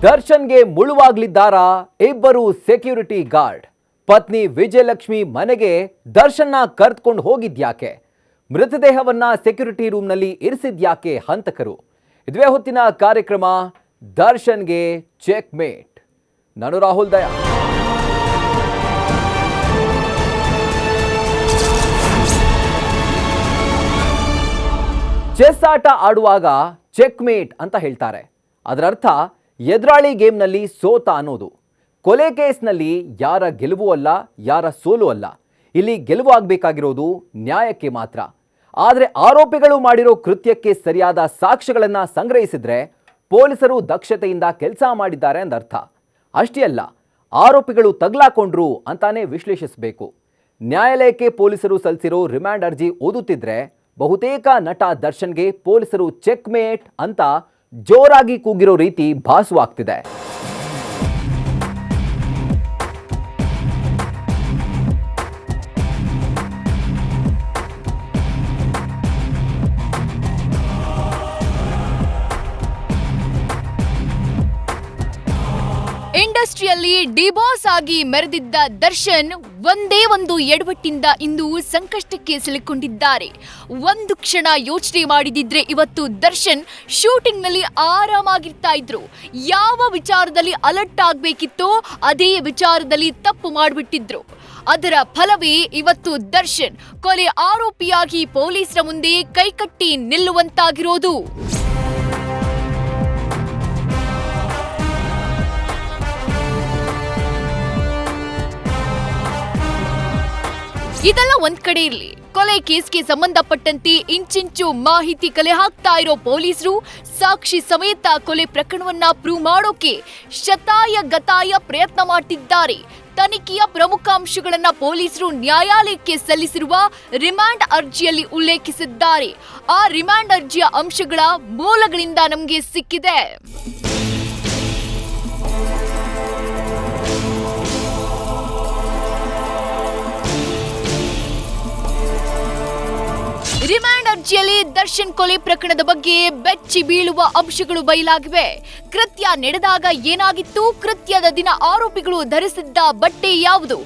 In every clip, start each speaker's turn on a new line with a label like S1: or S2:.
S1: ದರ್ಶನ್ಗೆ ಮುಳುವಾಗ್ಲಿದ್ದಾರಾ ಇಬ್ಬರು security guard. ಪತ್ನಿ ವಿಜಯಲಕ್ಷ್ಮಿ ಮನೆಗೆ ದರ್ಶನ್ನ ಕರೆದುಕೊಂಡು ಹೋಗಿದ್ಯಾಕೆ? ಮೃತದೇಹವನ್ನ ಸೆಕ್ಯೂರಿಟಿ ರೂಮ್ನಲ್ಲಿ ಇರಿಸಿದ್ಯಾಕೆ ಹಂತಕರು? ಇದುವೇ ಹೊತ್ತಿನ ಕಾರ್ಯಕ್ರಮ ದರ್ಶನ್ಗೆ ಚೆಕ್ ಮೇಟ್. ನಾನು ರಾಹುಲ್ ದಯಾ. ಚೆಸ್ ಆಟ ಆಡುವಾಗ ಚೆಕ್ ಮೇಟ್ ಅಂತ ಹೇಳ್ತಾರೆ. ಅದರರ್ಥ ಎದುರಾಳಿ ಗೇಮ್ನಲ್ಲಿ ಸೋತ ಅನ್ನೋದು. ಕೊಲೆ ಕೇಸ್ನಲ್ಲಿ ಯಾರ ಗೆಲುವು ಅಲ್ಲ, ಯಾರ ಸೋಲು ಅಲ್ಲ. ಇಲ್ಲಿ ಗೆಲುವು ಆಗಬೇಕಾಗಿರೋದು ನ್ಯಾಯಕ್ಕೆ ಮಾತ್ರ. ಆದರೆ ಆರೋಪಿಗಳು ಮಾಡಿರೋ ಕೃತ್ಯಕ್ಕೆ ಸರಿಯಾದ ಸಾಕ್ಷ್ಯಗಳನ್ನು ಸಂಗ್ರಹಿಸಿದ್ರೆ ಪೊಲೀಸರು ದಕ್ಷತೆಯಿಂದ ಕೆಲಸ ಮಾಡಿದ್ದಾರೆ ಎಂದರ್ಥ. ಅಷ್ಟೇ ಅಲ್ಲ, ಆರೋಪಿಗಳು ತಗ್ಲಾಕೊಂಡ್ರು ಅಂತಾನೆ ವಿಶ್ಲೇಷಿಸಬೇಕು. ನ್ಯಾಯಾಲಯಕ್ಕೆ ಪೊಲೀಸರು ಸಲ್ಲಿಸಿರೋ ರಿಮಾಂಡ್ ಅರ್ಜಿ ಓದುತ್ತಿದ್ರೆ ಬಹುತೇಕ ನಟ ದರ್ಶನ್ಗೆ ಪೊಲೀಸರು ಚೆಕ್ ಮೇಟ್ ಅಂತ ಜೋರಾಗಿ ಕೂಗಿರೋ ರೀತಿ ಭಾಸವಾಗ್ತಿದೆ.
S2: ಇಂಡಸ್ಟ್ರಿಯಲ್ಲಿ ಡಿಬಾಸ್ ಆಗಿ ಮೆರೆದಿದ್ದ ದರ್ಶನ್ ಒಂದೇ ಒಂದು ಎಡವಟ್ಟಿಂದ ಇಂದು ಸಂಕಷ್ಟಕ್ಕೆ ಸಿಲುಕೊಂಡಿದ್ದಾರೆ. ಒಂದು ಕ್ಷಣ ಯೋಚನೆ ಮಾಡಿದಿದ್ರೆ ಇವತ್ತು ದರ್ಶನ್ ಶೂಟಿಂಗ್ ನಲ್ಲಿ ಆರಾಮಾಗಿರ್ತಾ ಇದ್ರು. ಯಾವ ವಿಚಾರದಲ್ಲಿ ಅಲರ್ಟ್ ಆಗ್ಬೇಕಿತ್ತೋ ಅದೇ ವಿಚಾರದಲ್ಲಿ ತಪ್ಪು ಮಾಡಿಬಿಟ್ಟಿದ್ರು. ಅದರ ಫಲವೇ ಇವತ್ತು ದರ್ಶನ್ ಕೊಲೆ ಆರೋಪಿಯಾಗಿ ಪೊಲೀಸರ ಮುಂದೆ ಕೈಕಟ್ಟಿ ನಿಲ್ಲುವಂತಾಗಿರೋದು. ಇದೆಲ್ಲ ಒಂದ್ ಕಡೆ ಇರ್ಲಿ, ಕೊಲೆ ಕೇಸ್ಗೆ ಸಂಬಂಧಪಟ್ಟಂತೆ ಇಂಚಿಂಚು ಮಾಹಿತಿ ಕಲೆ ಹಾಕ್ತಾ ಇರೋ ಪೊಲೀಸರು ಸಾಕ್ಷಿ ಸಮೇತ ಕೊಲೆ ಪ್ರಕರಣವನ್ನ ಪ್ರೂವ್ ಮಾಡೋಕೆ ಶತಾಯ ಗತಾಯ ಪ್ರಯತ್ನ ಮಾಡ್ತಿದ್ದಾರೆ. ತನಿಖೆಯ ಪ್ರಮುಖ ಅಂಶಗಳನ್ನ ಪೊಲೀಸರು ನ್ಯಾಯಾಲಯಕ್ಕೆ ಸಲ್ಲಿಸಿರುವ ರಿಮಾಂಡ್ ಅರ್ಜಿಯಲ್ಲಿ ಉಲ್ಲೇಖಿಸಿದ್ದಾರೆ. ಆ ರಿಮಾಂಡ್ ಅರ್ಜಿಯ ಅಂಶಗಳ ಮೂಲಗಳಿಂದ ನಮಗೆ ಸಿಕ್ಕಿದೆ. ರಿಮಾಂಡ್ ಅರ್ಜಿಯಲ್ಲಿ ದರ್ಶನ್ ಕೊಲೆ ಪ್ರಕರಣದ ಬಗ್ಗೆ ಬೆಚ್ಚಿ ಬೀಳುವ ಅಂಶಗಳು ಬಯಲಾಗಿವೆ. ಕೃತ್ಯ ನಡೆದಾಗ ಏನಾಗಿತ್ತು, ಕೃತ್ಯದ ದಿನ ಆರೋಪಿಗಳು ಧರಿಸಿದ್ದ ಬಟ್ಟೆ ಯಾವುದು,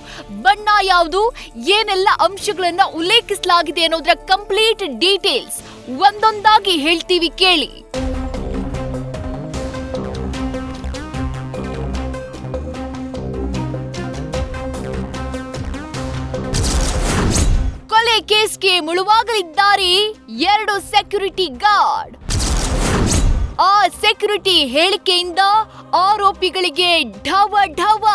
S2: ಬಣ್ಣ ಯಾವುದು, ಏನೆಲ್ಲ ಅಂಶಗಳನ್ನ ಉಲ್ಲೇಖಿಸಲಾಗಿದೆ ಅನ್ನೋದರ ಕಂಪ್ಲೀಟ್ ಡೀಟೇಲ್ಸ್ ಒಂದೊಂದಾಗಿ ಹೇಳ್ತೀವಿ ಕೇಳಿ. ಕೊಲೆ ಕೇಸ್ಗೆ ಮುಳುವಾಗಲಿದ್ದಾರೆ 2 ಸೆಕ್ಯೂರಿಟಿ ಗಾರ್ಡ್. ಆ ಸೆಕ್ಯೂರಿಟಿ ಹೇಳಿಕೆಯಿಂದ ಆರೋಪಿಗಳಿಗೆ ಢವ ಢವ.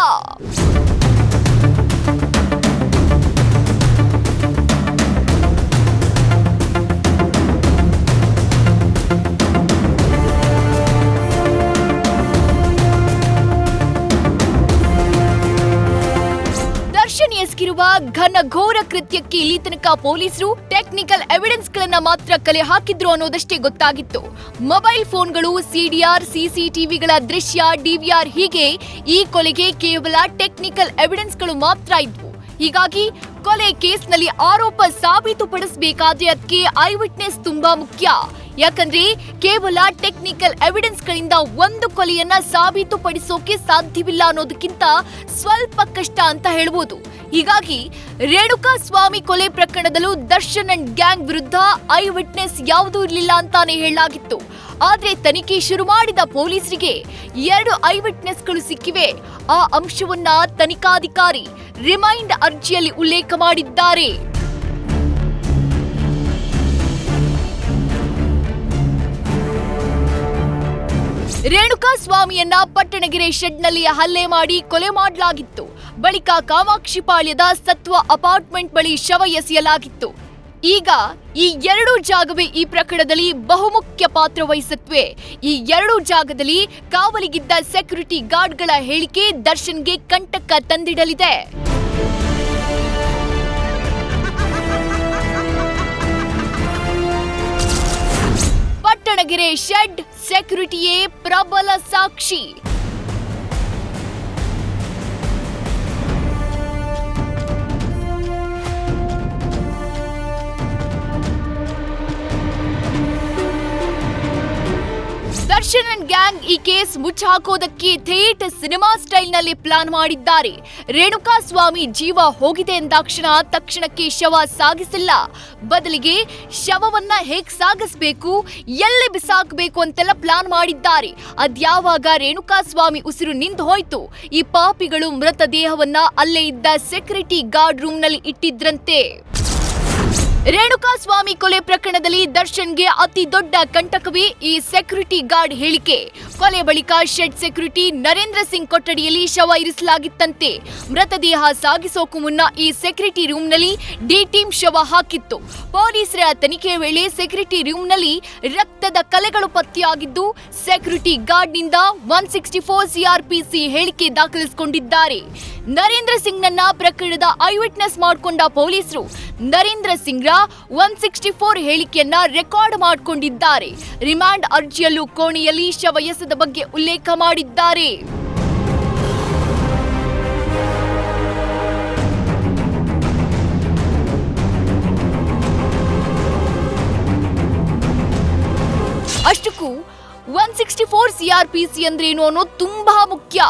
S2: ಎಸಗಿರುವ ಘನಘೋರ ಕೃತ್ಯಕ್ಕೆ ಇಲ್ಲಿ ತನಕ ಪೊಲೀಸರು ಟೆಕ್ನಿಕಲ್ ಎವಿಡೆನ್ಸ್ ಗಳನ್ನ ಮಾತ್ರ ಕಲೆ ಹಾಕಿದ್ರು ಅನ್ನೋದಷ್ಟೇ ಗೊತ್ತಾಗಿತ್ತು. ಮೊಬೈಲ್ ಫೋನ್ಗಳು, ಸಿಡಿಆರ್, ಸಿಸಿಟಿವಿಗಳ ದೃಶ್ಯ, ಡಿವಿಆರ್ ಹೀಗೆ ಈ ಕೊಲೆಗೆ ಕೇವಲ ಟೆಕ್ನಿಕಲ್ ಎವಿಡೆನ್ಸ್ ಗಳು ಮಾತ್ರ ಇದ್ವು. ಹೀಗಾಗಿ ಕೊಲೆ ಕೇಸ್ನಲ್ಲಿ ಆರೋಪ ಸಾಬೀತುಪಡಿಸಬೇಕಾದ್ರೆ ಅದಕ್ಕೆ ಐ ವಿಟ್ನೆಸ್ ತುಂಬಾ ಮುಖ್ಯ. ಯಾಕಂದ್ರೆ ಕೇವಲ ಟೆಕ್ನಿಕಲ್ ಎವಿಡೆನ್ಸ್ ಗಳಿಂದ ಒಂದು ಕೊಲೆಯನ್ನ ಸಾಬೀತುಪಡಿಸೋಕೆ ಸಾಧ್ಯವಿಲ್ಲ ಅನ್ನೋದಕ್ಕಿಂತ ಸ್ವಲ್ಪ ಕಷ್ಟ ಅಂತ ಹೇಳ್ಬೋದು. ಹೀಗಾಗಿ ರೇಣುಕಾ ಸ್ವಾಮಿ ಕೊಲೆ ಪ್ರಕರಣದಲ್ಲೂ ದರ್ಶನ್ ಅಂಡ್ ಗ್ಯಾಂಗ್ ವಿರುದ್ಧ ಐ ವಿಟ್ನೆಸ್ ಯಾವುದೂ ಇರಲಿಲ್ಲ ಅಂತಾನೆ ಹೇಳಲಾಗಿತ್ತು. ಆದ್ರೆ ತನಿಖೆ ಶುರು ಮಾಡಿದ ಪೊಲೀಸರಿಗೆ 2 ಐ ವಿಟ್ನೆಸ್ಗಳು ಸಿಕ್ಕಿವೆ. ಆ ಅಂಶವನ್ನ ತನಿಖಾಧಿಕಾರಿ ರಿಮೈಂಡ್ ಅರ್ಜಿಯಲ್ಲಿ ಉಲ್ಲೇಖ ಮಾಡಿದ್ದಾರೆ. ರೇಣುಕಾ ಸ್ವಾಮಿಯನ್ನ ಪಟ್ಟಣಗೆರೆ ಶೆಡ್ನಲ್ಲಿ ಹಲ್ಲೆ ಮಾಡಿ ಕೊಲೆ ಮಾಡಲಾಗಿತ್ತು. ಬಳಿಕ ಕಾಮಾಕ್ಷಿಪಾಳ್ಯದ ಸತ್ವ ಅಪಾರ್ಟ್ಮೆಂಟ್ ಬಳಿ ಶವ ಎಸೆಯಲಾಗಿತ್ತು. ಈಗ ಈ 2 ಜಾಗವೇ ಈ ಪ್ರಕರಣದಲ್ಲಿ ಬಹುಮುಖ್ಯ ಪಾತ್ರ ವಹಿಸುತ್ತವೆ. ಈ 2 ಜಾಗದಲ್ಲಿ ಕಾವಲಿಗಿದ್ದ ಸೆಕ್ಯೂರಿಟಿ ಗಾರ್ಡ್ಗಳ ಹೇಳಿಕೆ ದರ್ಶನ್ಗೆ ಕಂಟಕ ತಂದಿಡಲಿದೆ. ಪಟ್ಟಣಗೆರೆ ಶೆಡ್ ಸೆಕ್ಯೂರಿಟಿಯೇ ಪ್ರಬಲ ಸಾಕ್ಷಿ. ದರ್ಶನ್ ಅಂಡ್ ಗ್ಯಾಂಗ್ ಈ ಕೇಸ್ ಮುಚ್ಚಾಕೋದಕ್ಕೆ ಥೇಟ್ ಸಿನಿಮಾ ಸ್ಟೈಲ್ನಲ್ಲಿ ಪ್ಲಾನ್ ಮಾಡಿದ್ದಾರೆ. ರೇಣುಕಾ ಸ್ವಾಮಿ ಜೀವ ಹೋಗಿದೆ ಎಂದಾಕ್ಷಣ ತಕ್ಷಣಕ್ಕೆ ಶವ ಸಾಗಿಸಿಲ್ಲ. ಬದಲಿಗೆ ಶವವನ್ನ ಹೇಗ್ ಸಾಗಿಸಬೇಕು, ಎಲ್ಲಿ ಬಿಸಾಕಬೇಕು ಅಂತೆಲ್ಲ ಪ್ಲಾನ್ ಮಾಡಿದ್ದಾರೆ. ಅದ್ಯಾವಾಗ ರೇಣುಕಾ ಸ್ವಾಮಿ ಉಸಿರು ನಿಂತು ಹೋಯ್ತು, ಈ ಪಾಪಿಗಳು ಮೃತದೇಹವನ್ನ ಅಲ್ಲೇ ಇದ್ದ ಸೆಕ್ಯೂರಿಟಿ ಗಾರ್ಡ್ ರೂಮ್ನಲ್ಲಿ ಇಟ್ಟಿದ್ರಂತೆ. ರೇಣುಕಾ ಸ್ವಾಮಿ ಕೊಲೆ ಪ್ರಕರಣದಲ್ಲಿ ದರ್ಶನ್ಗೆ ಅತಿ ದೊಡ್ಡ ಕಂಟಕವೇ ಈ ಸೆಕ್ಯೂರಿಟಿ ಗಾರ್ಡ್ ಹೇಳಿಕೆ. ಕೊಲೆ ಬಳಿಕ ಶೆಡ್ ಸೆಕ್ಯೂರಿಟಿ ನರೇಂದ್ರ ಸಿಂಗ್ ಕೊಠಡಿಯಲ್ಲಿ ಶವ ಇರಿಸಲಾಗಿತ್ತಂತೆ. ಮೃತದೇಹ ಸಾಗಿಸೋಕು ಮುನ್ನ ಈ ಸೆಕ್ಯೂರಿಟಿ ರೂಮ್ನಲ್ಲಿ ಡಿ ಟೀಮ್ ಶವ ಹಾಕಿತ್ತು. ಪೊಲೀಸರ ತನಿಖೆ ವೇಳೆ ಸೆಕ್ಯೂರಿಟಿ ರೂಮ್ನಲ್ಲಿ ರಕ್ತದ ಕಲೆಗಳು ಪತ್ತೆಯಾಗಿದ್ದು, ಸೆಕ್ಯೂರಿಟಿ ಗಾರ್ಡ್ನಿಂದ 164 ಸಿಆರ್ಪಿಸಿ ಹೇಳಿಕೆ ದಾಖಲಿಸಿಕೊಂಡಿದ್ದಾರೆ. ನರೇಂದ್ರ ಸಿಂಗ್ ನನ್ನ ಪ್ರಕರಣದ ಐ ವಿಟ್ನೆಸ್ ಮಾಡಿಕೊಂಡ ಪೊಲೀಸರು ನರೇಂದ್ರ ಸಿಂಗ್ 164 ಹೇಳಿಕೆಯನ್ನ ರೆಕಾರ್ಡ್ ಮಾಡಿಕೊಂಡಿದ್ದಾರೆ. ರಿಮಾಂಡ್ ಅರ್ಜಿಯಲ್ಲೂ ಕೋಣೆಯಲ್ಲಿ ಶವ ಎಸೆದ ಬಗ್ಗೆ ಉಲ್ಲೇಖ ಮಾಡಿದ್ದಾರೆ. ಅಷ್ಟಕ್ಕೂ 164 ಸಿಆರ್ಪಿಸಿ ಅಂದ್ರೇನು ಅನ್ನೋದು ತುಂಬಾ ಮುಖ್ಯ.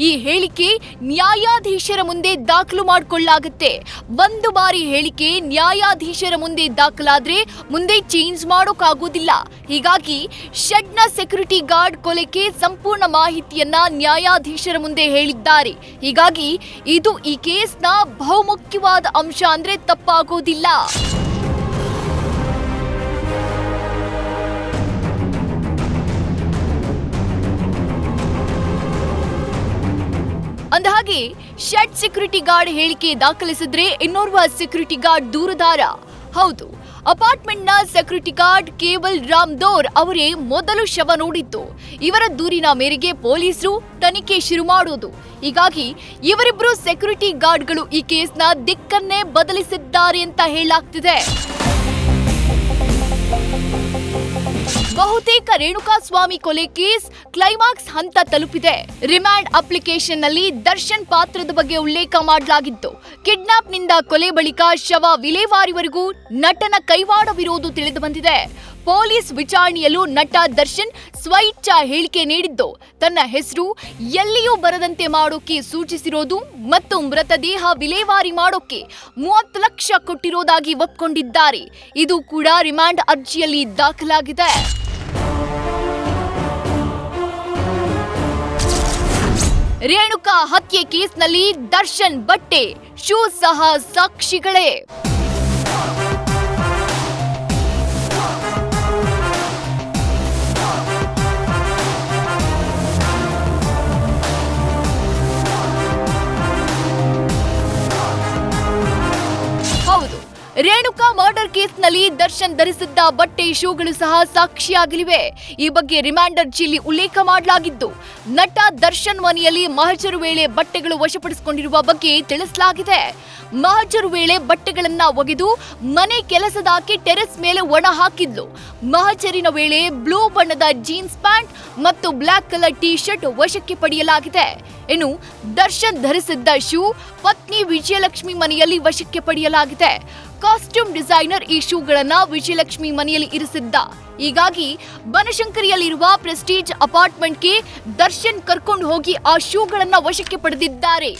S2: ಈ ಹೇಳಿಕೆ ನ್ಯಾಯಾಧೀಶರ ಮುಂದೆ ದಾಖಲು ಮಾಡಿಕೊಳ್ಳಲಾಗುತ್ತೆ. ಒಂದು ಬಾರಿ ಹೇಳಿಕೆ ನ್ಯಾಯಾಧೀಶರ ಮುಂದೆ ದಾಖಲಾದ್ರೆ ಮುಂದೆ ಚೇಂಜ್ ಮಾಡೋಕ್ಕಾಗೋದಿಲ್ಲ. ಹೀಗಾಗಿ ಶೆಡ್ನ ಸೆಕ್ಯೂರಿಟಿ ಗಾರ್ಡ್ ಕೊಲೆಗೆ ಸಂಪೂರ್ಣ ಮಾಹಿತಿಯನ್ನ ನ್ಯಾಯಾಧೀಶರ ಮುಂದೆ ಹೇಳಿದ್ದಾರೆ. ಹೀಗಾಗಿ ಇದು ಈ ಕೇಸ್ನ ಬಹುಮುಖ್ಯವಾದ ಅಂಶ ಅಂದ್ರೆ ತಪ್ಪಾಗೋದಿಲ್ಲ. ಅಂದಹಾಗೆ ಶೆಡ್ ಸೆಕ್ಯೂರಿಟಿ ಗಾರ್ಡ್ ಹೇಳಿಕೆ ದಾಖಲಿಸಿದ್ರೆ ಇನ್ನೋರ್ವ ಸೆಕ್ಯೂರಿಟಿ ಗಾರ್ಡ್ ದೂರುದಾರ. ಹೌದು, ಅಪಾರ್ಟ್ಮೆಂಟ್ನ ಸೆಕ್ಯೂರಿಟಿ ಗಾರ್ಡ್ ಕೇವಲ್ ರಾಮ್ದೋರ್ ಅವರೇ ಮೊದಲು ಶವ ನೋಡಿದ್ದು. ಇವರ ದೂರಿನ ಮೇರೆಗೆ ಪೊಲೀಸರು ತನಿಖೆ ಶುರು ಮಾಡೋದು. ಹೀಗಾಗಿ ಇವರಿಬ್ಬರು ಸೆಕ್ಯೂರಿಟಿ ಗಾರ್ಡ್ಗಳು ಈ ಕೇಸ್ನ ದಿಕ್ಕನ್ನೇ ಬದಲಿಸಿದ್ದಾರೆ ಅಂತ ಹೇಳಲಾಗ್ತಿದೆ. ಬಹುತೇಕ ರೇಣುಕಾ ಸ್ವಾಮಿ ಕೊಲೆ ಕೇಸ್ ಕ್ಲೈಮ್ಯಾಕ್ಸ್ ಹಂತ ತಲುಪಿದೆ. ರಿಮ್ಯಾಂಡ್ ಅಪ್ಲಿಕೇಶನ್ ನಲ್ಲಿ ದರ್ಶನ್ ಪಾತ್ರದ ಬಗ್ಗೆ ಉಲ್ಲೇಖ ಮಾಡಲಾಗಿತ್ತು. ಕಿಡ್ನಾಪ್ ನಿಂದ ಕೊಲೆ ಬಳಿಕ ಶವ ವಿಲೇವಾರಿವರೆಗೂ ನಟನ ಕೈವಾಡವಿರುವುದು ತಿಳಿದು ಬಂದಿದೆ. ಪೊಲೀಸ್ ವಿಚಾರಣೆಯಲ್ಲೂ ನಟ ದರ್ಶನ್ ಸ್ವಇಚ್ಛಾ ಹೇಳಿಕೆ ನೀಡಿದ್ದು, ತನ್ನ ಹೆಸರು ಎಲ್ಲಿಯೂ ಬರದಂತೆ ಮಾಡೋಕೆ ಸೂಚಿಸಿರೋದು ಮತ್ತು ಮೃತದೇಹ ವಿಲೇವಾರಿ ಮಾಡೋಕೆ 30 ಲಕ್ಷ ಕೊಟ್ಟಿರೋದಾಗಿ ಒಪ್ಪಿಕೊಂಡಿದ್ದಾರೆ. ಇದು ಕೂಡ ರಿಮಾಂಡ್ ಅರ್ಜಿಯಲ್ಲಿ ದಾಖಲಾಗಿದೆ. ರೇಣುಕಾ ಹತ್ಯೆ ಕೇಸ್ನಲ್ಲಿ ದರ್ಶನ್ ಬಟ್ಟೆ, ಶೂ ಸಹ ಸಾಕ್ಷಿಗಳೇ. ಹೌದು, ರೇಣುಕಾ ಮರ್ಡರ್ ಕೇಸ್ನಲ್ಲಿ ದರ್ಶನ್ ಧರಿಸಿದ್ದ ಬಟ್ಟೆ, ಶೂಗಳು ಸಹ ಸಾಕ್ಷಿಯಾಗಲಿವೆ. ಈ ಬಗ್ಗೆ ರಿಮಾಂಡ್ ಅರ್ಜಿಯಲ್ಲಿ ಉಲ್ಲೇಖ ಮಾಡಲಾಗಿದ್ದು, ನಟ ದರ್ಶನ್ ಮನೆಯಲ್ಲಿ ಮಹಜರು ವೇಳೆ ಬಟ್ಟೆಗಳು ವಶಪಡಿಸಿಕೊಂಡಿರುವ ಬಗ್ಗೆ ತಿಳಿಸಲಾಗಿದೆ. ಮಹಜರು ವೇಳೆ ಬಟ್ಟೆಗಳನ್ನ ಒಗೆದು ಮನೆ ಕೆಲಸದಾಕಿ ಟೆರೆಸ್ ಮೇಲೆ ಒಣ ಹಾಕಿದ್ಲು. ಮಹಜರಿನ ವೇಳೆ ಬ್ಲೂ ಬಣ್ಣದ ಜೀನ್ಸ್ ಪ್ಯಾಂಟ್ ಮತ್ತು ಬ್ಲಾಕ್ ಕಲರ್ ಟಿ ಶರ್ಟ್ ವಶಕ್ಕೆ ಪಡೆಯಲಾಗಿದೆ. ಇನ್ನು ದರ್ಶನ್ ಧರಿಸಿದ್ದ ಶೂ ಪತ್ನಿ ವಿಜಯಲಕ್ಷ್ಮಿ ಮನೆಯಲ್ಲಿ ವಶಕ್ಕೆ ಪಡೆಯಲಾಗಿದೆ. ಕಾಸ್ಟ್ಯೂಮ್ ಡಿಸೈನರ್ ಈ ಶೂಗಳನ್ನ ವಿಜಯಲಕ್ಷ್ಮಿ ಮನೆಯಲ್ಲಿ ಇರಿಸಿದ್ದ. ಹೀಗಾಗಿ ಬನಶಂಕರಿಯಲ್ಲಿರುವ ಪ್ರೆಸ್ಟೀಜ್ ಅಪಾರ್ಟ್ಮೆಂಟ್ಗೆ ದರ್ಶನ್ ಕರ್ಕೊಂಡು ಹೋಗಿ ಆ ಶೂಗಳನ್ನ ವಶಕ್ಕೆ ಪಡೆದಿದ್ದಾರೆ.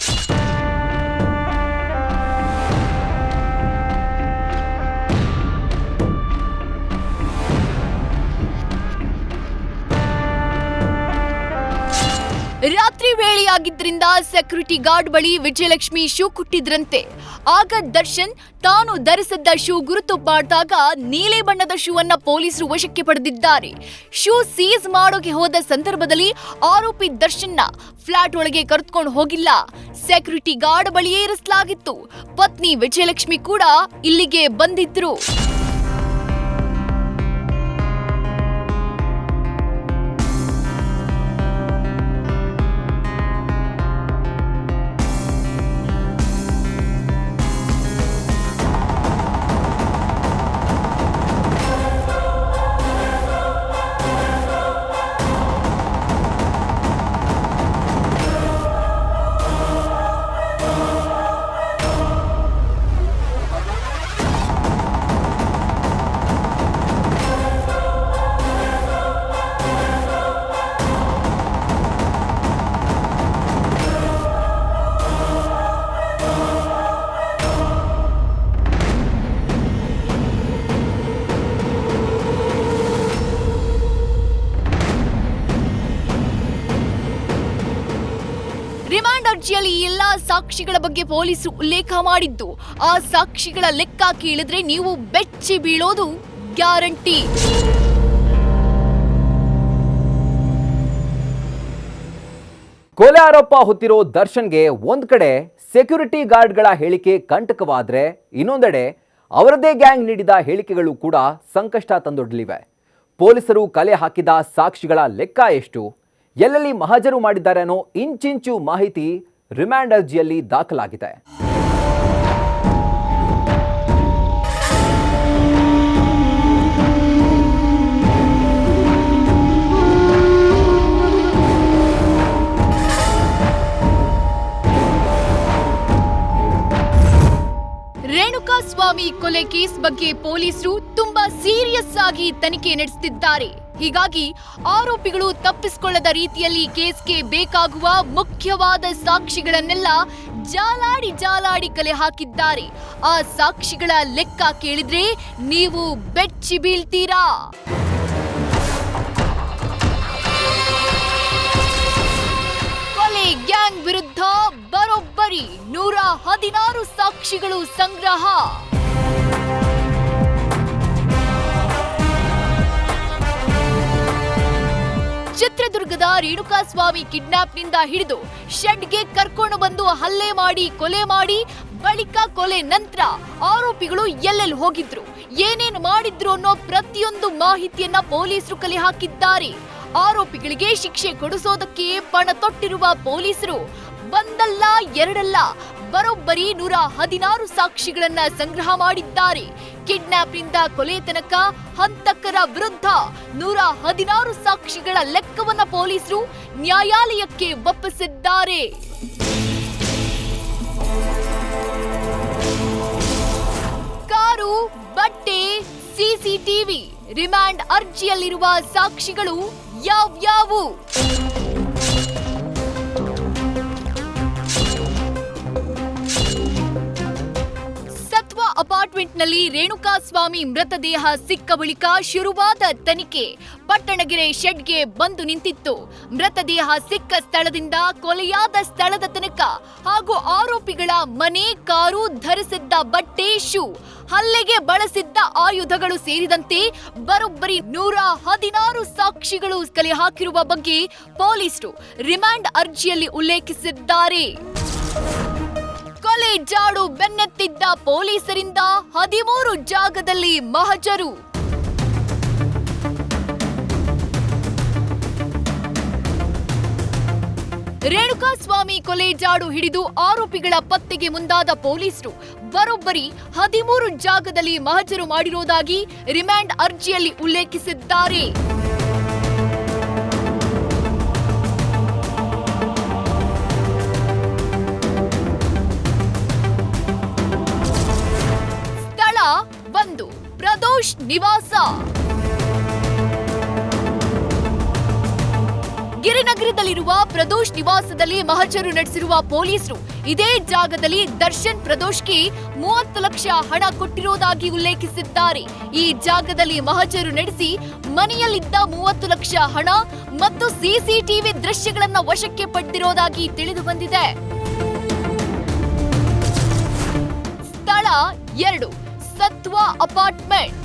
S2: ರಾತ್ರಿ ವೇಳೆಯಾಗಿದ್ದರಿಂದ ಸೆಕ್ಯೂರಿಟಿ ಗಾರ್ಡ್ ಬಳಿ ವಿಜಯಲಕ್ಷ್ಮಿ ಶೂ ಕೊಟ್ಟಿದ್ರಂತೆ. ಆಗ ದರ್ಶನ್ ತಾನು ಧರಿಸಿದ್ದ ಶೂ ಗುರುತು ಮಾಡಿದಾಗ ನೀಲಿ ಬಣ್ಣದ ಶೂ ಅನ್ನ ಪೊಲೀಸರು ವಶಕ್ಕೆ ಪಡೆದಿದ್ದಾರೆ. ಶೂ ಸೀಸ್ ಮಾಡೋಕೆ ಹೋದ ಸಂದರ್ಭದಲ್ಲಿ ಆರೋಪಿ ದರ್ಶನ್ನ ಫ್ಲಾಟ್ ಒಳಗೆ ಕರೆದುಕೊಂಡು ಹೋಗಿಲ್ಲ, ಸೆಕ್ಯೂರಿಟಿ ಗಾರ್ಡ್ ಬಳಿಯೇ ಇರಿಸಲಾಗಿತ್ತು. ಪತ್ನಿ ವಿಜಯಲಕ್ಷ್ಮಿ ಕೂಡ ಇಲ್ಲಿಗೆ ಬಂದಿದ್ರು. ಅರ್ಜಿಯಲ್ಲಿ ಎಲ್ಲಾ ಸಾಕ್ಷಿಗಳ ಬಗ್ಗೆ ಪೊಲೀಸರು ಉಲ್ಲೇಖ ಮಾಡಿದ್ದು, ಆ ಸಾಕ್ಷಿಗಳ ಲೆಕ್ಕ ಕೇಳಿದ್ರೆ ನೀವು ಬೆಚ್ಚಿ ಬೀಳೋದು ಗ್ಯಾರಂಟಿ.
S1: ಕೊಲೆ ಆರೋಪ ಹೊತ್ತಿರೋ ದರ್ಶನ್ಗೆ ಒಂದ್ ಕಡೆ ಸೆಕ್ಯೂರಿಟಿ ಗಾರ್ಡ್ಗಳ ಹೇಳಿಕೆ ಕಂಟಕವಾದ್ರೆ, ಇನ್ನೊಂದೆಡೆ ಅವರದೇ ಗ್ಯಾಂಗ್ ನೀಡಿದ ಹೇಳಿಕೆಗಳು ಕೂಡ ಸಂಕಷ್ಟ ತಂದೊಡ್ಡಲಿವೆ. ಪೊಲೀಸರು ಕಲೆ ಹಾಕಿದ ಸಾಕ್ಷಿಗಳ ಲೆಕ್ಕ ಎಷ್ಟು, ಎಲ್ಲೆಲ್ಲಿ ಮಹಜರು ಮಾಡಿದ್ದಾರೆ ಅನ್ನೋ ಇಂಚಿಂಚು ಮಾಹಿತಿ ರಿಮ್ಯಾಂಡ್ ಅರ್ಜಿಯಲ್ಲಿ ದಾಖಲಾಗಿದೆ.
S2: ರೇಣುಕಾಸ್ವಾಮಿ ಕೊಲೆ ಕೇಸ್ ಬಗ್ಗೆ ಪೊಲೀಸರು ತುಂಬಾ ಸೀರಿಯಸ್ ಆಗಿ ತನಿಖೆ ನಡೆಸುತ್ತಿದ್ದಾರೆ. ಹೀಗಾಗಿ ಆರೋಪಿಗಳು ತಪ್ಪಿಸಿಕೊಳ್ಳದ ರೀತಿಯಲ್ಲಿ ಕೇಸ್ಗೆ ಬೇಕಾಗುವ ಮುಖ್ಯವಾದ ಸಾಕ್ಷಿಗಳನ್ನೆಲ್ಲ ಜಾಲಾಡಿ ಕಲೆ ಹಾಕಿದ್ದಾರೆ. ಆ ಸಾಕ್ಷಿಗಳ ಲೆಕ್ಕ ಕೇಳಿದ್ರೆ ನೀವು ಬೆಚ್ಚಿ ಬೀಳ್ತೀರಾ. ಕೊಲೆ ಗ್ಯಾಂಗ್ ವಿರುದ್ಧ ಬರೋಬ್ಬರಿ 116 ಸಾಕ್ಷಿಗಳು ಸಂಗ್ರಹ. ಚಿತ್ರದುರ್ಗದ ರೇಣುಕಾಸ್ವಾಮಿ ಕಿಡ್ನಾಪ್ನಿಂದ ಹಿಡಿದು ಶೆಡ್ಗೆ ಕರ್ಕೊಂಡು ಬಂದು ಹಲ್ಲೆ ಮಾಡಿ ಕೊಲೆ ಮಾಡಿ ಬಳಿಕ ಕೊಲೆ ನಂತರ ಆರೋಪಿಗಳು ಎಲ್ಲೆಲ್ಲಿ ಹೋಗಿದ್ರು, ಏನೇನು ಮಾಡಿದ್ರು ಅನ್ನೋ ಪ್ರತಿಯೊಂದು ಮಾಹಿತಿಯನ್ನ ಪೊಲೀಸರು ಕಲೆ ಹಾಕಿದ್ದಾರೆ. ಆರೋಪಿಗಳಿಗೆ ಶಿಕ್ಷೆ ಕೊಡಿಸೋದಕ್ಕೆ ಪಣ ತೊಟ್ಟಿರುವ ಪೊಲೀಸರು ಒಂದಲ್ಲ ಎರಡಲ್ಲ ಬರೋಬ್ಬರಿ 116 ಸಾಕ್ಷಿಗಳನ್ನ ಸಂಗ್ರಹ ಮಾಡಿದ್ದಾರೆ. ಕಿಡ್ನಾಪ್ನಿಂದ ಕೊಲೆ ತನಕ ಹಂತಕರ ವಿರುದ್ಧ 116 ಸಾಕ್ಷಿಗಳ ಲೆಕ್ಕವನ್ನ ಪೊಲೀಸರು ನ್ಯಾಯಾಲಯಕ್ಕೆ ಒಪ್ಪಿಸಿದ್ದಾರೆ. ಕಾರು, ಬಟ್ಟೆ, ಸಿಸಿಟಿವಿ, ರಿಮ್ಯಾಂಡ್ ಅರ್ಜಿಯಲ್ಲಿರುವ ಸಾಕ್ಷಿಗಳು ಯಾವ್ಯಾವು? ಸತ್ವ ಅಪಾರ್ಟ್ಮೆಂಟ್ನಲ್ಲಿ ರೇಣುಕಾಸ್ವಾಮಿ ಮೃತದೇಹ ಸಿಕ್ಕ ಬಳಿಕ ಶುರುವಾದ ತನಿಖೆ ಪಟ್ಟಣಗೆರೆ ಶೆಡ್ಗೆ ಬಂದು ನಿಂತಿತ್ತು. ಮೃತದೇಹ ಸಿಕ್ಕ ಸ್ಥಳದಿಂದ ಕೊಲೆಯಾದ ಸ್ಥಳದ ತನಕ ಹಾಗೂ ಆರೋಪಿಗಳ ಮನೆ, ಕಾರು, ಧರಿಸಿದ್ದ ಬಟ್ಟೆ, ಶೂ, ಹಲ್ಲೆಗೆ ಬಳಸಿದ್ದ ಆಯುಧಗಳು ಸೇರಿದಂತೆ ಬರೋಬ್ಬರಿ 116 ಸಾಕ್ಷಿಗಳು ಕಲೆ ಹಾಕಿರುವ ಬಗ್ಗೆ ಪೊಲೀಸರು ರಿಮ್ಯಾಂಡ್ ಅರ್ಜಿಯಲ್ಲಿ ಉಲ್ಲೇಖಿಸಿದ್ದಾರೆ. ಕೊಲೆ ಜಾಡು ಬೆನ್ನತ್ತಿದ್ದ ಪೊಲೀಸರಿಂದ 13 ಜಾಗದಲ್ಲಿ ಮಹಜರು. ರೇಣುಕಾಸ್ವಾಮಿ ಕೊಲೆ ಜಾಡು ಹಿಡಿದು ಆರೋಪಿಗಳ ಪತ್ತೆಗೆ ಮುಂದಾದ ಪೊಲೀಸರು ಬರೋಬ್ಬರಿ 13 ಜಾಗದಲ್ಲಿ ಮಹಜರು ಮಾಡಿರುವುದಾಗಿ ರಿಮ್ಯಾಂಡ್ ಅರ್ಜಿಯಲ್ಲಿ ಉಲ್ಲೇಖಿಸಿದ್ದಾರೆ. ಸ್ಥಳ 1 ಪ್ರದೋಷ್ ನಿವಾಸ. ಗಿರಿನಗರದಲ್ಲಿರುವ ಪ್ರದೋಷ್ ನಿವಾಸದಲ್ಲಿ ಮಹಜರು ನಡೆಸಿರುವ ಪೊಲೀಸರು ಇದೇ ಜಾಗದಲ್ಲಿ ದರ್ಶನ್ ಪ್ರದೋಷ್ಗೆ 30 ಲಕ್ಷ ಹಣ ಕೊಟ್ಟಿರುವುದಾಗಿ ಉಲ್ಲೇಖಿಸಿದ್ದಾರೆ. ಈ ಜಾಗದಲ್ಲಿ ಮಹಜರು ನಡೆಸಿ ಮನೆಯಲ್ಲಿದ್ದ 30 ಲಕ್ಷ ಹಣ ಮತ್ತು ಸಿಸಿಟಿವಿ ದೃಶ್ಯಗಳನ್ನು ವಶಕ್ಕೆ ಪಡೆದಿರುವುದಾಗಿ ತಿಳಿದು ಬಂದಿದೆ. ಸ್ಥಳ 2 ಸತ್ವ ಅಪಾರ್ಟ್ಮೆಂಟ್.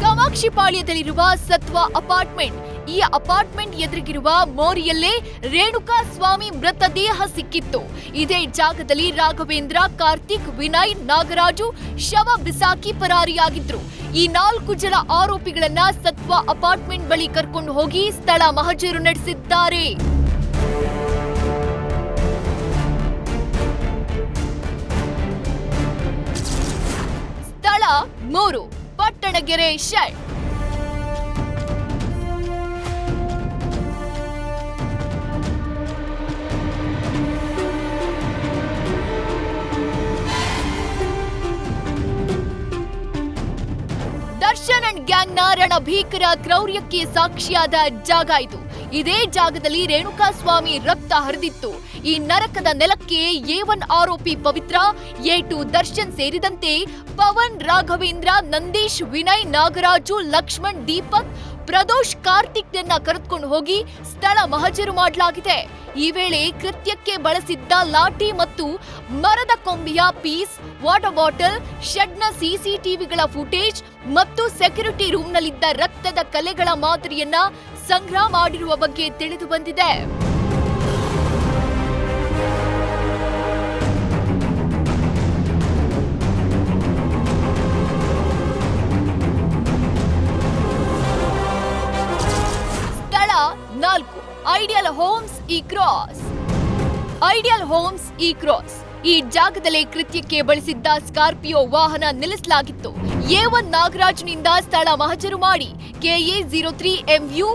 S2: ಕಾಮಾಕ್ಷಿಪಾಳ್ಯದಲ್ಲಿರುವ ಸತ್ವ ಅಪಾರ್ಟ್ಮೆಂಟ್. ಈ ಅಪಾರ್ಟ್ಮೆಂಟ್ ಎದುರಿಗಿರುವ ಮೋರಿಯಲ್ಲೇ ರೇಣುಕಾಸ್ವಾಮಿ ಮೃತದೇಹ ಸಿಕ್ಕಿತ್ತು. ಇದೇ ಜಾಗದಲ್ಲಿ ರಾಘವೇಂದ್ರ, ಕಾರ್ತಿಕ್, ವಿನಯ್, ನಾಗರಾಜು ಶವ ಬಿಸಾಕಿ ಪರಾರಿಯಾಗಿದ್ರು. ಈ 4 ಜನ ಆರೋಪಿಗಳನ್ನ ಸತ್ವ ಅಪಾರ್ಟ್ಮೆಂಟ್ ಬಳಿ ಕರ್ಕೊಂಡು ಹೋಗಿ ಸ್ಥಳ ಮಹಜರು ನಡೆಸಿದ್ದಾರೆ. ಸ್ಥಳ 3 ಪಟ್ಟಣಗೆರೆ ಶೆಡ್. ದರ್ಶನ್ ಅಂಡ್ ಗ್ಯಾಂಗ್ನ ರಣಭೀಕರ ಕ್ರೌರ್ಯಕ್ಕೆ ಸಾಕ್ಷಿಯಾದ ಜಾಗ ಇದು. ಇದೇ ಜಾಗದಲ್ಲಿ ರೇಣುಕಾಸ್ವಾಮಿ ರಕ್ತ ಹರಿದಿತ್ತು. ಈ ನರಕದ ನೆಲಕ್ಕೆ A1 ಆರೋಪಿ ಪವಿತ್ರ, A2 ದರ್ಶನ್ ಸೇರಿದಂತೆ ಪವನ್, ರಾಘವೇಂದ್ರ, ನಂದೀಶ್, ವಿನಯ್, ನಾಗರಾಜು, ಲಕ್ಷ್ಮಣ್, ದೀಪಕ್, ಪ್ರದೋಷ್, ಕಾರ್ತಿಕ್ನನ್ನ ಕರೆದುಕೊಂಡು ಹೋಗಿ ಸ್ಥಳ ಮಹಜರು ಮಾಡಲಾಗಿದೆ. ಈ ವೇಳೆ ಕೃತ್ಯಕ್ಕೆ ಬಳಸಿದ್ದ ಲಾಠಿ ಮತ್ತು ಮರದ ಕೊಂಬೆಯ ಪೀಸ್, ವಾಟರ್ ಬಾಟಲ್, ಶೆಡ್ನ ಸಿಸಿಟಿವಿಗಳ ಫುಟೇಜ್ ಮತ್ತು ಸೆಕ್ಯೂರಿಟಿ ರೂಮ್ನಲ್ಲಿದ್ದ ರಕ್ತದ ಕಲೆಗಳ ಮಾದರಿಯನ್ನ ಸಂಗ್ರಹ ಮಾಡಿರುವ ಬಗ್ಗೆ ತಿಳಿದು ಬಂದಿದೆ. ಸ್ಥಳ 4 ideal homes E cross. Ideal homes E cross ಈ ಜಾಗದಲ್ಲಿ ಕೃತ್ಯಕ್ಕೆ ಬಳಸಿದ್ದ ಸ್ಕಾರ್ಪಿಯೋ ವಾಹನ ನಿಲ್ಲಿಸಲಾಗಿತ್ತು. A1 ನಾಗರಾಜ್ನಿಂದ ಸ್ಥಳ ಮಹಜರು ಮಾಡಿ KA 03MU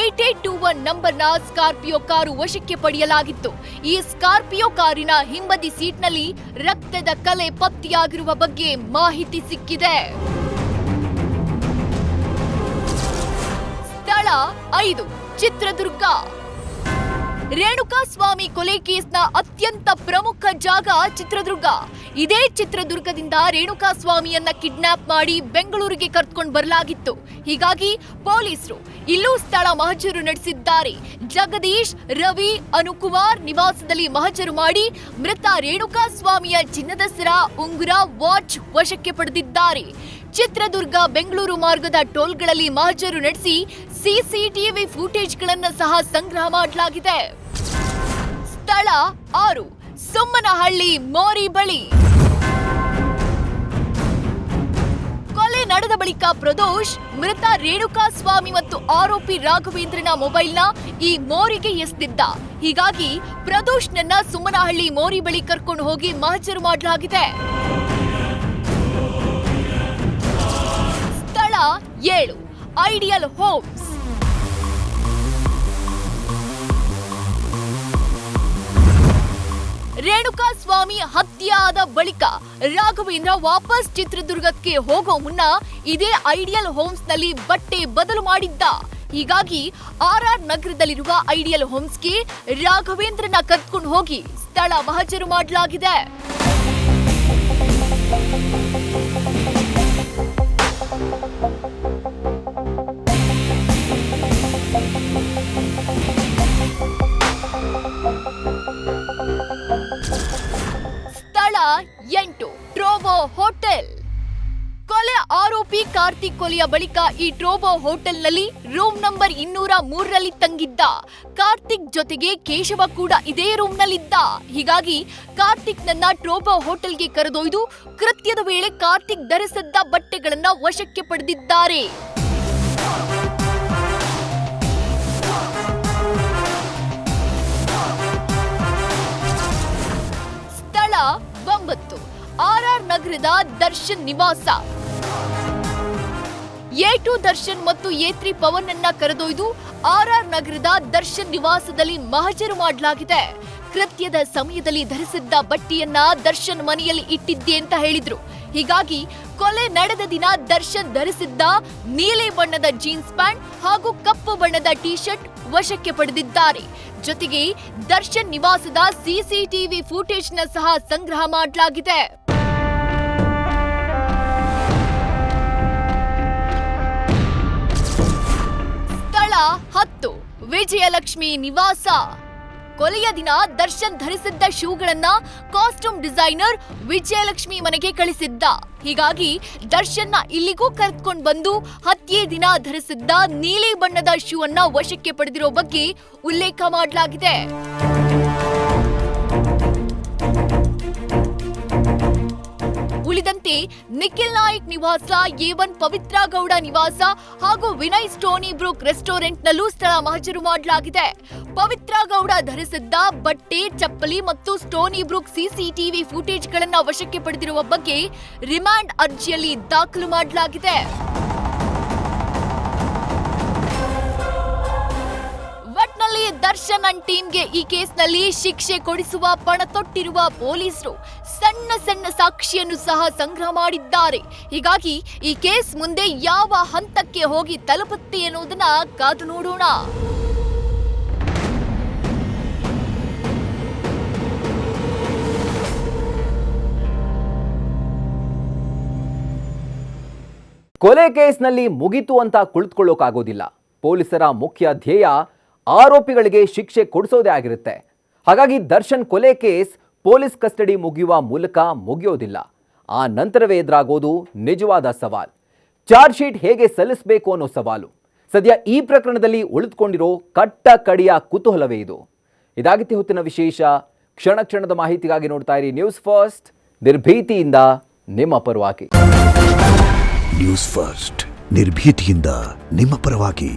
S2: 8821 ನಂಬರ್ನ ಸ್ಕಾರ್ಪಿಯೋ ಕಾರು ವಶಕ್ಕೆ ಪಡೆಯಲಾಗಿತ್ತು. ಈ ಸ್ಕಾರ್ಪಿಯೋ ಕಾರಿನ ಹಿಂಬದಿ ಸೀಟ್ನಲ್ಲಿ ರಕ್ತದ ಕಲೆ ಪತ್ತೆಯಾಗಿರುವ ಬಗ್ಗೆ ಮಾಹಿತಿ ಸಿಕ್ಕಿದೆ. ಸ್ಥಳ 5 ಚಿತ್ರದುರ್ಗ. ರೇಣುಕಾಸ್ವಾಮಿ ಕೊಲೆ ಕೇಸ್ನ ಅತ್ಯಂತ ಪ್ರಮುಖ ಜಾಗ ಚಿತ್ರದುರ್ಗ. ಇದೇ ಚಿತ್ರದುರ್ಗದಿಂದ ರೇಣುಕಾಸ್ವಾಮಿಯನ್ನ ಕಿಡ್ನಾಪ್ ಮಾಡಿ ಬೆಂಗಳೂರಿಗೆ ಕರೆದುಕೊಂಡು ಬರಲಾಗಿತ್ತು. ಹೀಗಾಗಿ ಪೊಲೀಸರು ಇಲ್ಲೂ ಸ್ಥಳ ಮಹಜರು ನಡೆಸಿದ್ದಾರೆ. ಜಗದೀಶ್, ರವಿ, ಅನುಕುಮಾರ್ ನಿವಾಸದಲ್ಲಿ ಮಹಜರು ಮಾಡಿ ಮೃತ ರೇಣುಕಾಸ್ವಾಮಿಯ ಚಿನ್ನದ ಸರ, ಉಂಗುರ, ವಾಚ್ ವಶಕ್ಕೆ ಪಡೆದಿದ್ದಾರೆ. ಚಿತ್ರದುರ್ಗ ಬೆಂಗಳೂರು ಮಾರ್ಗದ ಟೋಲ್ಗಳಲ್ಲಿ ಮಹಜರು ನಡೆಸಿ ಸಿಸಿಟಿವಿ ಫುಟೇಜ್ಗಳನ್ನು ಸಹ ಸಂಗ್ರಹ ಮಾಡಲಾಗಿದೆ. ಸ್ಥಳ 6 ಸುಮ್ಮನಹಳ್ಳಿ ಮೋರಿ ಬಳಿ. ಕೊಲೆ ನಡೆದ ಬಳಿಕ ಪ್ರದೋಷ್ ಮೃತ ರೇಣುಕಾಸ್ವಾಮಿ ಮತ್ತು ಆರೋಪಿ ರಾಘವೇಂದ್ರನ ಮೊಬೈಲ್ನ ಈ ಮೋರಿಗೆ ಎಸೆದಿದ್ದ. ಹೀಗಾಗಿ ಪ್ರದೋಷ್ನನ್ನ ಸುಮ್ಮನಹಳ್ಳಿ ಮೋರಿ ಬಳಿ ಕರ್ಕೊಂಡು ಹೋಗಿ ಮಹಜರು ಮಾಡಲಾಗಿದೆ. ಸ್ಥಳ 7 ಐಡಿಯಲ್ ಹೋಮ್ಸ್. ರೇಣುಕಾಸ್ವಾಮಿ ಹತ್ಯೆಯಾದ ಬಳಿಕ ರಾಘವೇಂದ್ರ ವಾಪಸ್ ಚಿತ್ರದುರ್ಗಕ್ಕೆ ಹೋಗೋ ಮುನ್ನ ಇದೇ ಐಡಿಯಲ್ ಹೋಮ್ಸ್ ನಲ್ಲಿ ಬಟ್ಟೆ ಬದಲು ಮಾಡಿದ್ದ. ಹೀಗಾಗಿ RR ನಗರದಲ್ಲಿರುವ ಐಡಿಯಲ್ ಹೋಮ್ಸ್ಗೆ ರಾಘವೇಂದ್ರನ ಕರ್ಕೊಂಡು ಹೋಗಿ ಸ್ಥಳ ಮಹಜರು ಮಾಡಲಾಗಿದೆ. ಸ್ಥಳ 8 ಟ್ರೋಬೋ ಹೋಟೆಲ್. ಕೊಲೆ ಆರೋಪಿ ಕಾರ್ತಿಕ್ ಕೊಲೆಯ ಬಳಿಕ ಈ ಟ್ರೋಬೋ ಹೋಟೆಲ್ನಲ್ಲಿ ರೂಮ್ ನಂಬರ್ 203ರಲ್ಲಿ ತಂಗಿದ್ದ. ಕಾರ್ತಿಕ್ ಜೊತೆಗೆ ಕೇಶವ ಕೂಡ ಇದೇ ರೂಮ್ನಲ್ಲಿದ್ದ. ಹೀಗಾಗಿ ಕಾರ್ತಿಕ್ನನ್ನ ಟ್ರೋಬೋ ಹೋಟೆಲ್ಗೆ ಕರೆದೊಯ್ದು ಕೃತ್ಯದ ವೇಳೆ ಕಾರ್ತಿಕ್ ಧರಿಸಿದ್ದ ಬಟ್ಟೆಗಳನ್ನ ವಶಕ್ಕೆ ಪಡೆದಿದ್ದಾರೆ. ಸ್ಥಳ 9 RR ನಗರದ ದರ್ಶನ್ ನಿವಾಸ. A2 ದರ್ಶನ್ ಮತ್ತು A3 ಪವನ್ ಅನ್ನ ಕರೆದೊಯ್ದು RR ನಗರದ ದರ್ಶನ್ ನಿವಾಸದಲ್ಲಿ ಮಹಜರು ಮಾಡಲಾಗಿದೆ. ಕೃತ್ಯದ ಸಮಯದಲ್ಲಿ ಧರಿಸಿದ್ದ ಬಟ್ಟೆಯನ್ನ ದರ್ಶನ್ ಮನೆಯಲ್ಲಿ ಇಟ್ಟಿದ್ದೆ ಅಂತ ಹೇಳಿದ್ರು. ಹೀಗಾಗಿ ಕೊಲೆ ನಡೆದ ದಿನ ದರ್ಶನ್ ಧರಿಸಿದ್ದ ನೀಲಿ ಬಣ್ಣದ ಜೀನ್ಸ್ ಪ್ಯಾಂಟ್ ಹಾಗೂ ಕಪ್ಪು ಬಣ್ಣದ ಟಿ ಶರ್ಟ್ ವಶಕ್ಕೆ ಪಡೆದಿದ್ದಾರೆ. ಜೊತೆಗೆ ದರ್ಶನ್ ನಿವಾಸದ ಸಿಸಿಟಿವಿ ಫುಟೇಜ್ನ ಸಹ ಸಂಗ್ರಹ ಮಾಡಲಾಗಿದೆ. ಸ್ಥಳ 10 ವಿಜಯಲಕ್ಷ್ಮಿ ನಿವಾಸ. ಕೊಲೆಯ ದಿನ ದರ್ಶನ್ ಧರಿಸಿದ್ದ ಶೂಗಳನ್ನ ಕಾಸ್ಟ್ಯೂಮ್ ಡಿಸೈನರ್ ವಿಜಯಲಕ್ಷ್ಮಿ ಮನೆಗೆ ಕಳಿಸಿದ್ದ. ಹೀಗಾಗಿ ದರ್ಶನ್ನ ಇಲ್ಲಿಗೂ ಕರೆದುಕೊಂಡು ಬಂದು ಹತ್ಯೆ ದಿನ ಧರಿಸಿದ್ದ ನೀಲಿ ಬಣ್ಣದ ಶೂ ಅನ್ನ ವಶಕ್ಕೆ ಪಡೆದಿರೋ ಬಗ್ಗೆ ಉಲ್ಲೇಖ ಮಾಡಲಾಗಿದೆ. ಉಳಿದಂತೆ ನಿಖಿಲ್ ನಾಯ್ಕ್ ನಿವಾಸ, A1 ಪವಿತ್ರ ಗೌಡ ನಿವಾಸ ಹಾಗೂ ವಿನಯ್ ಸ್ಟೋನಿ ಬ್ರೂಕ್ ರೆಸ್ಟೋರೆಂಟ್ನಲ್ಲೂ ಸ್ಥಳ ಮಹಜರು ಮಾಡಲಾಗಿದೆ. ಪವಿತ್ರ ಗೌಡ ಧರಿಸಿದ್ದ ಬಟ್ಟೆ, ಚಪ್ಪಲಿ ಮತ್ತು ಸ್ಟೋನಿ ಬ್ರೂಕ್ ಸಿಸಿಟಿವಿ ಫುಟೇಜ್ಗಳನ್ನು ವಶಕ್ಕೆ ಪಡೆದಿರುವ ಬಗ್ಗೆ ರಿಮಾಂಡ್ ಅರ್ಜಿಯಲ್ಲಿ ದಾಖಲು ಮಾಡಲಾಗಿದೆ. ಒಟ್ನಲ್ಲಿ ದರ್ಶನ್ ಅಂಡ್ ಟೀಮ್ಗೆ ಈ ಕೇಸ್ನಲ್ಲಿ ಶಿಕ್ಷೆ ಕೊಡಿಸುವ ಪಣ ತೊಟ್ಟಿರುವ ಪೊಲೀಸರು ಸಣ್ಣ ಸಣ್ಣ ಸಾಕ್ಷಿಯನ್ನು ಸಹ ಸಂಗ್ರಹ ಮಾಡಿದ್ದಾರೆ. ಹೀಗಾಗಿ ಈ ಕೇಸ್ ಮುಂದೆ ಯಾವ ಹಂತಕ್ಕೆ ಹೋಗಿ ತಲುಪುತ್ತೆ ಎನ್ನುವುದನ್ನ ಕಾದು ನೋಡೋಣ.
S1: ಕೊಲೆ ಕೇಸ್ನಲ್ಲಿ ಮುಗಿತು ಅಂತ ಕುಳಿತುಕೊಳ್ಳೋಕ್ಕಾಗೋದಿಲ್ಲ. ಪೊಲೀಸರ ಮುಖ್ಯ ಧ್ಯೇಯ ಆರೋಪಿಗಳಿಗೆ ಶಿಕ್ಷೆ ಕೊಡಿಸೋದೇ ಆಗಿರುತ್ತೆ. ಹಾಗಾಗಿ ದರ್ಶನ್ ಕೊಲೆ ಕೇಸ್ ಪೊಲೀಸ್ ಕಸ್ಟಡಿ ಮುಗಿಯುವ ಮೂಲಕ ಮುಗಿಯೋದಿಲ್ಲ. ಆ ನಂತರವೇ ಎದುರಾಗೋದು ನಿಜವಾದ ಸವಾಲ್. ಚಾರ್ಜ್ ಶೀಟ್ ಹೇಗೆ ಸಲ್ಲಿಸಬೇಕು ಅನ್ನೋ ಸವಾಲು. ಸದ್ಯ ಈ ಪ್ರಕರಣದಲ್ಲಿ ಉಳಿದುಕೊಂಡಿರೋ ಕಟ್ಟ ಕಡಿಯ ಕುತೂಹಲವೇ ಇದು. ಇದಾಗಿತ್ತು ಹೊತ್ತಿನ ವಿಶೇಷ. ಕ್ಷಣ ಕ್ಷಣದ ಮಾಹಿತಿಗಾಗಿ ನೋಡ್ತಾ ಇರಿ ನ್ಯೂಸ್ ಫಸ್ಟ್, ನಿರ್ಭೀತಿಯಿಂದ ನಿಮ್ಮ ಪರವಾಗಿ.
S3: ನ್ಯೂಸ್ ಫಸ್ಟ್, ನಿರ್ಭೀತಿಯಿಂದ ನಿಮ್ಮ ಪರವಾಗಿ.